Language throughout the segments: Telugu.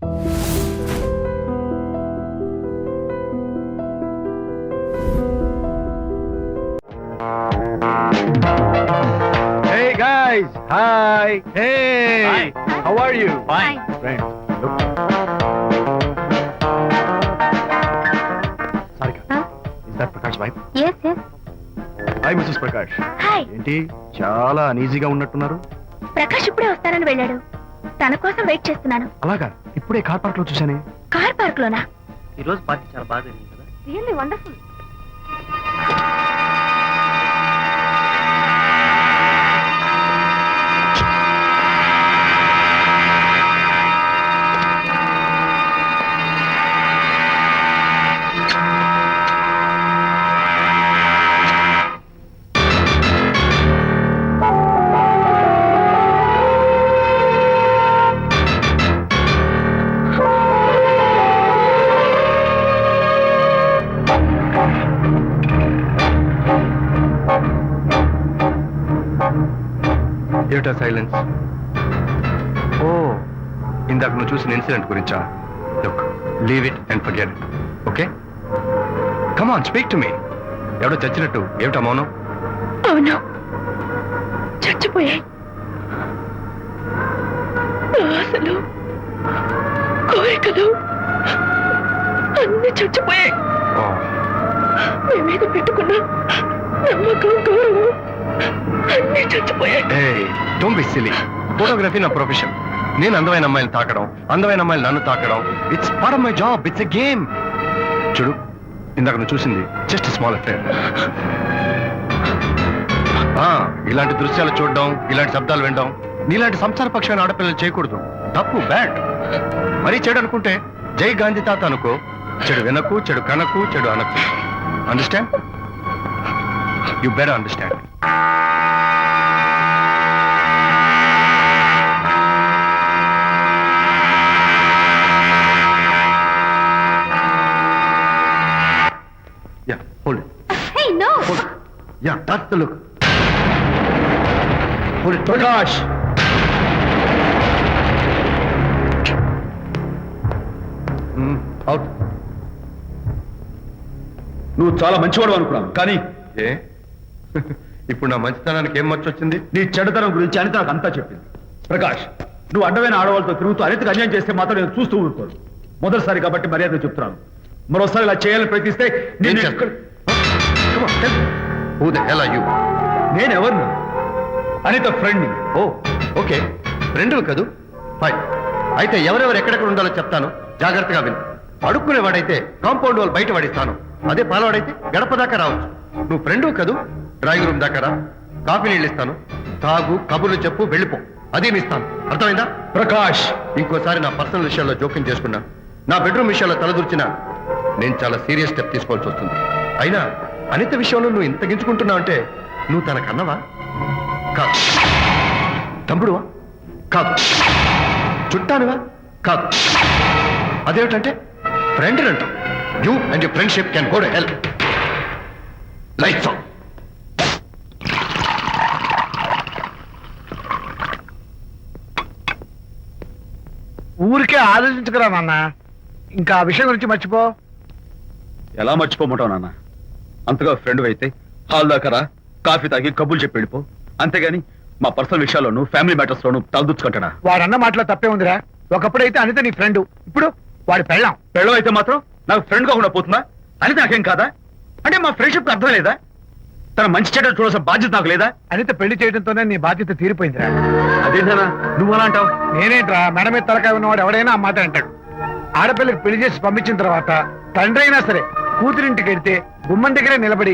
Hey guys, hi. Hey, Hi. how are you? Fine. Friends, look. Sarika, is that Prakash wife? Yes, yes. Hi, Mrs. Prakash. Hi. ఏంటి చాలా అనీజీగా ఉన్నట్టున్నారు? ప్రకాష్ ఇప్పుడే వస్తానని వెళ్ళాడు. తన కోసం వెయిట్ చేస్తున్నాను. అలాగా, ఇప్పుడే కార్ పార్క్ లో చూశానే. కార్ పార్క్ లోనా? ఈ రోజు పార్టీ చాలా బాగా జరిగింది కదా. Really wonderful. ఏమిటా సైలెన్స్? ఓ, ఇందాక నువ్వు చూసిన ఇన్సిడెంట్ గురించా? Look, leave it and forget it, okay? Come on, speak to me. ఎవడో చచ్చినట్టు ఏమిటా మౌనం? అవును, చచ్చిపోయాయి. ఆశలు, కోరికలు అన్ని చచ్చిపోయాయి. ఓ, మీ మీద పెట్టుకున్న నమ్మకం, గౌరవం అన్ని చచ్చిపోయాయి. hey, don't be silly. Photography నా ప్రొఫెషన్. నేను అందమైన అమ్మాయిని తాకడం, అందమైన అమ్మాయిలు నన్ను తాకడం, it's part of my job, it's a game. చూడు, ఇందాక నువ్వు చూసింది జస్ట్ స్మాల్ అఫేర్. ఇలాంటి దృశ్యాలు చూడడం, ఇలాంటి శబ్దాలు వినడం నీలాంటి సంసారపక్షమైన ఆడపిల్లలు చేయకూడదు. తప్పు, బ్యాడ్. మరీ చెడు అనుకుంటే జై గాంధీ తాత అనుకో. చెడు వినకు, చెడు కనకు, చెడు అనకు. Understand? You better understand. Yeah, hold it. Hey, no. Hold it. Yeah, that's the look. Hold it. Prakash! Out. నువ్వు చాలా మంచివాడు అనుకున్నాను, కానీ ఏ? ఇప్పుడు నా మంచితనానికి ఏం మచ్చ వచ్చింది? నీ చెడుతనం గురించి అనిత నాకు అంతా చెప్పింది. ప్రకాష్, నువ్వు అడ్డమైన ఆడవాళ్ళతో తిరుగుతూ అనితకు అన్యాయం చేస్తే మాత్రం నేను చూస్తూ ఊరుకోను. మొదటిసారి కాబట్టి మర్యాద చెప్తున్నాను. మరోసారి ఇలా చేయాలని ప్రయత్నిస్తే ఏం చేస్తా? Come on, tell me. Who the hell are you? నేనెవరిని? అనిత ఫ్రెండ్. ఓ, ఓకే. ఫ్రెండ్లు కదూ? ఫైన్. అయితే ఎవరెవరు ఎక్కడెక్కడ ఉండాలో చెప్తాను, జాగ్రత్తగా విను. అడుక్కునేవాడైతే కాంపౌండ్ వాళ్ళు బయట వాడిస్తాను. అదే పాలవాడైతే గడప దాకా రావచ్చు. నువ్వు ఫ్రెండు కదూ? డ్రాయింగ్ రూమ్ దాకా రా, కాఫీ నీళ్ళు ఇస్తాను, తాగు, కబుర్లు చెప్పు, వెళ్ళిపో. అదేమి ఇస్తాను, అర్థమైందా? ప్రకాష్, ఇంకోసారి నా పర్సనల్ విషయాల్లో జోక్యం చేసుకున్నా, నా బెడ్రూమ్ విషయాల్లో తలదూర్చినా నేను చాలా సీరియస్ స్టెప్ తీసుకోవాల్సి వస్తుంది. అయినా అనిత విషయంలో నువ్వు ఇంత గించుకుంటున్నావు అంటే నువ్వు తనకన్నవా? కాదు. తమ్ముడువా? కాదు. చుట్టానువా? కాదు. అదేమిటంటే ఫ్రెండ్ అంటావు. You and your friendship can go to hell. Lights on. ఊరికే ఆలోచించుకురా నాన్న, ఇంకా ఆ విషయం గురించి మర్చిపో. ఎలా మర్చిపోమంటావు నాన్న? అంతగా ఫ్రెండ్ అయితే హాల్ దాకా రా, కాఫీ తాగి కబుర్లు చెప్పి వెళ్ళిపో. అంతేగాని మా పర్సనల్ విషయాల్లోనూ ఫ్యామిలీ మ్యాటర్స్ లోనూ తలదూర్చుకుంటాడా? వాడన్న మాటలో తప్పే ఉందిరా. ఒకప్పుడైతే అనిత నీ ఫ్రెండ్, ఇప్పుడు వాడి పెళ్ళాం. పెళ్ళం అయితే మాత్రం నాకు ఫ్రెండ్ కాకుండా పోతుందా? అనిత నాకేం కాదా? అంటే మా ఫ్రెండ్షిప్ అర్థం లేదా? తన మంచి చెడ్డ చూడాల్సిన బాధ్యత నాకు లేదా? అనిత పెళ్లి చేయడంతోనే నీ బాధ్యత తీరిపోయిందిరా. అదేంటనా నువ్వు అలా అంటావు? నేనేంట్రా, మెడ మీద తలకాయ ఉన్నవాడు ఎవడైనా ఆ మాట అంటాడు. ఆడపిల్లకి పెళ్లి చేసి పంపించిన తర్వాత తండ్రి అయినా సరే కూతురింటికి వెళ్తే గుమ్మం దగ్గరే నిలబడి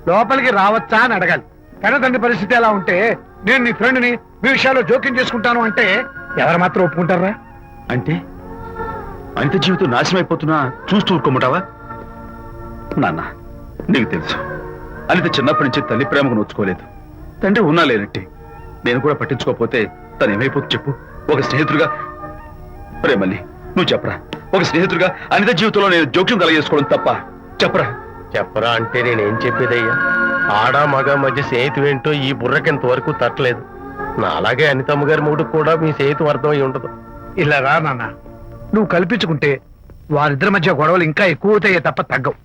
లోపలికి రావచ్చా అని అడగాలి. కన్న తండ్రి పరిస్థితి ఎలా ఉంటే నేను నీ ఫ్రెండ్ని మీ విషయాల్లో జోక్యం చేసుకుంటాను అంటే ఎవరు మాత్రం ఒప్పుకుంటారా? అంటే అనిత జీవితం నాశనం అయిపోతున్నా చూస్తూ ఊరుకోమంటావా? నాన్న, నీకు తెలుసు అనిత చిన్నప్పటి నుంచి తల్లి ప్రేమకు నోచుకోలేదు. తండ్రి ఉన్నా లేనట్టే. నేను కూడా పట్టించుకోకపోతే తను ఏమైపోతుంది చెప్పు? ఒక స్నేహితుడిగా ప్రేమల్ని నువ్వు చెప్పరా? ఒక స్నేహితుడిగా అనిత జీవితంలో నేను జోక్యం కలగజేసుకోవడం తప్ప? చెప్పరా? చెప్పరా అంటే నేనేం చెప్పేదయ్యా? ఆడ మగ మధ్య స్నేహితు ఏంటో ఈ బుర్రకింత వరకు తట్టలేదు. నా అలాగే అనితమ్మ గారి మూడు కూడా మీ స్నేహితు అర్థమై ఉండదు. ఇలా రా నాన్న, నువ్వు కల్పించుకుంటే వారిద్దరి మధ్య గొడవలు ఇంకా ఎక్కువ అవుతాయే తప్ప తగ్గవు.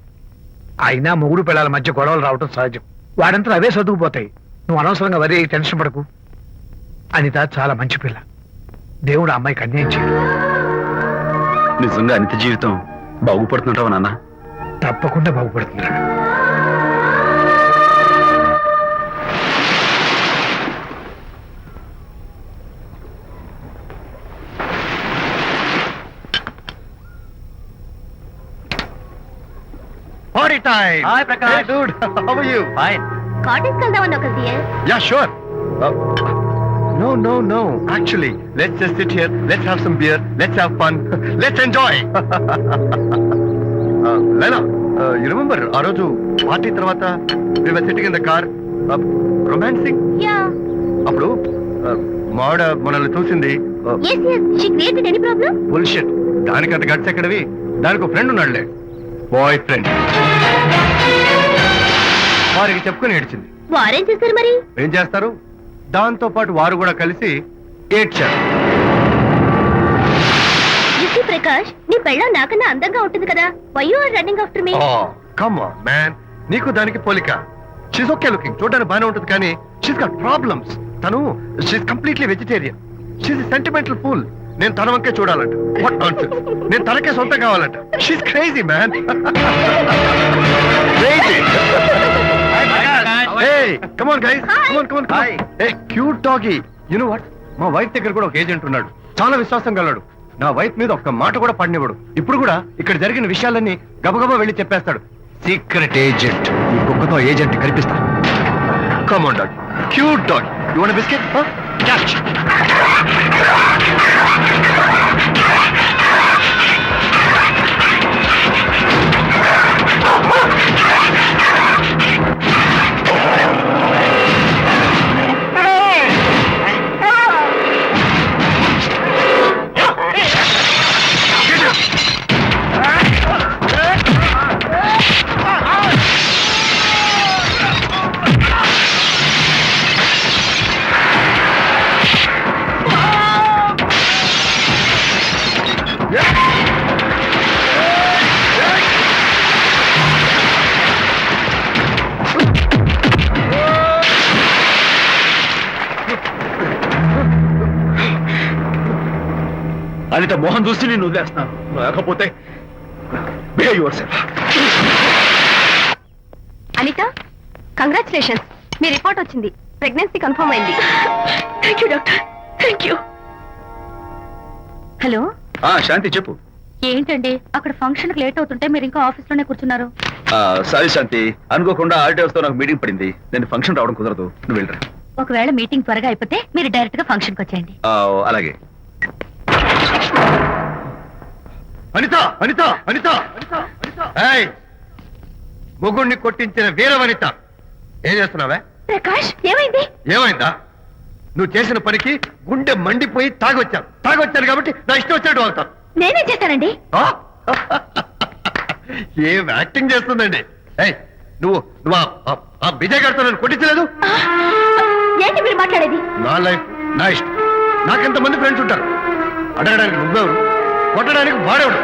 అయినా మొగుడు పిల్లల మధ్య గొడవలు రావటం సహజం. వాడంతా అవే సర్దుకుపోతాయి. నువ్వు అనవసరంగా వరి అయ్యి టెన్షన్ పడకు. అనిత చాలా మంచి పిల్ల. దేవుడు ఆ అమ్మాయికి అన్యాయం చేయడు. నిజంగా అనిత జీవితం బాగుపడుతుంటావా నాన్న? తప్పకుండా బాగుపడుతుందిరా. Party time! Hi, Prakash. Hey, dude. How are you? Fine. Cottage వెళ్దామని ఒక Yeah, sure. No. Actually, let's just sit here. Let's have some beer. Let's have fun. Let's enjoy. Lena, you remember ఆ రోజు పార్టీ తర్వాత we were sitting in the car, romancing? Yeah అప్పుడు మావిడ మనల్ని చూసింది. yes she created any problem bullshit. దానికి అంత గట్స్ ఎక్కడవి? దానికి ఒక ఫ్రెండ్ ఉన్నాడులే, బాయ్ ఫ్రెండ్. వారికి చెప్పుకొని ఏడ్చింది. వారేం చేశారు మరి? ఏం చేస్తారు? దాంతో పాటు వారు కూడా కలిసి ఏడ్చారు. యూసీ ప్రకాష్, నీ పెళ్ళం నాకన్నా అందంగా ఉంటుంది కదా. Why you are running after me? Come on man, నీకు దానికి పోలిక. షీస్ ఓకే లుకింగ్, చూడడానికి బాగానే ఉంటుంది, కానీ షీస్ గాట్ ప్రాబ్లమ్స్. తను she's completely vegetarian. She's sentimental pool. నేను తన వంకే చూడాలంట. What nonsense. నేను తనకే సొంతం కావాలంట. She's crazy man. Crazy. Hey, come on guys. Come on. Hi. Hey, cute doggy. You know what? మా వైఫ్ దగ్గర కూడా ఒక ఏజెంట్ ఉన్నాడు. చాలా విశ్వాసం గలడు. నా వైఫ్ మీద ఒక్క మాట కూడా పడినివ్వడు. ఇప్పుడు కూడా ఇక్కడ జరిగిన విషయాలన్నీ గబగబా వెళ్ళి చెప్పేస్తాడు. Secret agent. ఈ కుక్కతో ఏజెంట్ కనిపిస్తా. Come on dog. Cute dog. You want a biscuit? Huh? Catch. Anitha Mohan చూసి నేను వదిలేస్తున్నాను. లేకపోతే behave yourself. Anitha, congratulations. మీ రిపోర్ట్ వచ్చింది. ప్రెగ్నెన్సీ కన్ఫర్మ్ అయింది. Thank you doctor. Thank you. Hello, Shanti చెప్పు. ఏంటండి అక్కడ ఫంక్షన్ లేట్ అవుతుంటే మీరు ఇంకా ఆఫీస్ లోనే కూర్చున్నారు? సారీ శాంతి, అనుకోకుండా ఆర్టీఎస్ తో నాకు మీటింగ్ పడింది. నేను ఫంక్షన్ రావడం కుదరదు, నువ్వు వెళ్ళరా. ఒకవేళ మీటింగ్ త్వరగా అయిపోతే మీరు డైరెక్ట్ గా ఫంక్షన్ కి వచ్చేయండి. అలాగే. అనిత. ఏయ్, మొగుణ్ణి కొట్టించిన వీరవనిత, ఏం చేస్తున్నావే? ప్రకాష్, ఏమైంది? ఏమైందా? నువ్వు చేసిన పనికి గుండె మండిపోయి తాగొచ్చాను కాబట్టి నా ఇష్టం వచ్చినట్టు వాగుతాను. నేనేం చేశానండి? ఏం యాక్టింగ్ చేస్తుందండి. ఏయ్, నువ్వు ఆ విజయ్ గారితో నన్ను కొట్టించలేదు. ఏంటి మీరు మాట్లాడేది? నా లైఫ్ నా ఇష్టం. నాకెంతమంది ఫ్రెండ్స్ ఉంటారు. అడగడానికి నువ్వెవరు, కొట్టడానికి వాడేవాడు.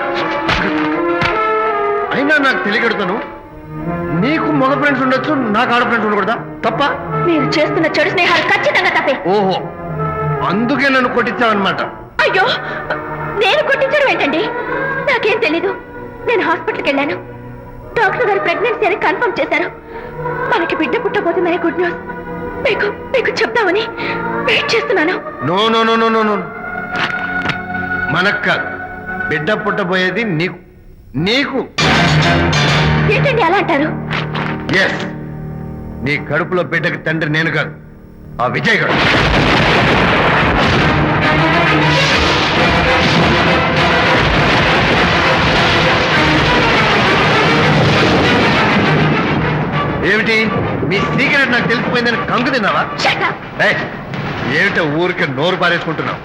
అయినా నాకు తెలియగడుతాను, నీకు మగ ఫ్రెండ్స్ ఉండొచ్చు, నాకు ఆడ ఫ్రెండ్స్ ఉండకూడదా? తప్ప? మీరు చేస్తున్న చెడు స్నేహాలు ఖచ్చితంగా తప్పే. ఓహో, అందుకే నన్ను కొట్టించావన్నమాట. అయ్యో, నేను కొట్టించడం ఏంటండి? నాకేం తెలీదు. నేను హాస్పిటల్కి వెళ్ళాను. డాక్టర్ గారు ప్రెగ్నెన్సీ అని కన్ఫర్మ్ చేశారు. మనకి బిడ్డ పుట్టబోతుందనే గుడ్ న్యూస్ మీకు చెప్తామని వెయిట్ చేస్తున్నాను. నో, మనక్క బిడ్డ పుట్టబోయేది నీకు. ఏంటండి అలా అంటారు? ఎస్, నీ కడుపులో బిడ్డకి తండ్రి నేను కాదు, ఆ విజయ్ గారు. ఏమిటి మీ సీక్రెట్ నాకు తెలిసిపోయిందని కంగు తిన్నావా? Shut up. ఏమిటో ఊరికే నోరు పారేసుకుంటున్నావు?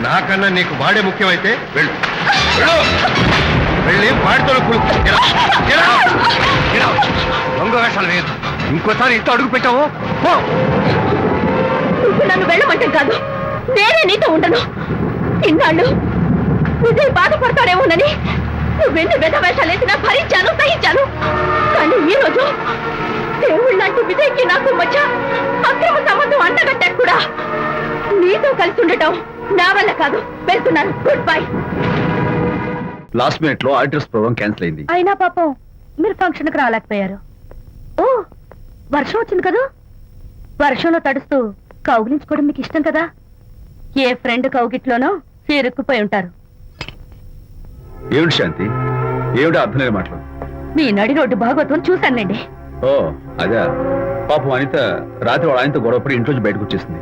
నాకన్నా నీకు వాడే ముఖ్యమైతే వెళ్ళు. వెళ్ళి వాడితో దొంగ వేషాలు వేయదు. ఇంకోసారి ఇంత అడుగు పెట్టావు నువ్వు నన్ను వెళ్ళమంటాం కాదు, నేనే నీతో ఉండను. ఇన్నాళ్ళు విజయ్ బాధపడతాడేమోనని నువ్వెన్ని వేషాలు వేసినా భరించాను సహించాను. కానీ ఈ రోజు దేవుళ్ళ లాంటి విజయ్కి నాకు మధ్య అక్రమ సంబంధం అంటగట్టా కూడా నీతో కలిసి ఉండటం నా వల్ల కాదు. వెళ్తున్నాను. Good bye. లాస్ట్ మినిట్ లో ఆడిటర్స్ ప్రోగ్రామ్ క్యాన్సిల్ అయింది. అయినా పాపం మీరు ఫంక్షన్ కి రాలేకపోయారు. ఓ వర్షం వచ్చింది కదా, వర్షంలో తడుస్తూ కౌగిలించుకోవడం మీకు ఇష్టం కదా. ఏ ఫ్రెండ్ కౌగిట్లోనో ఇరుక్కుపోయి ఉంటారు. ఏమిటి శాంతి, ఏమిటి అర్థం లేని మాటలు? మీ నడి రోడ్డు భాగవతం చూశానండి. ఓ అదే, పాపం అనిత రాత్రి వాళ్ళ ఆయనతో గొడవపడి ఇంట్లోంచి బయటకు వచ్చేసింది.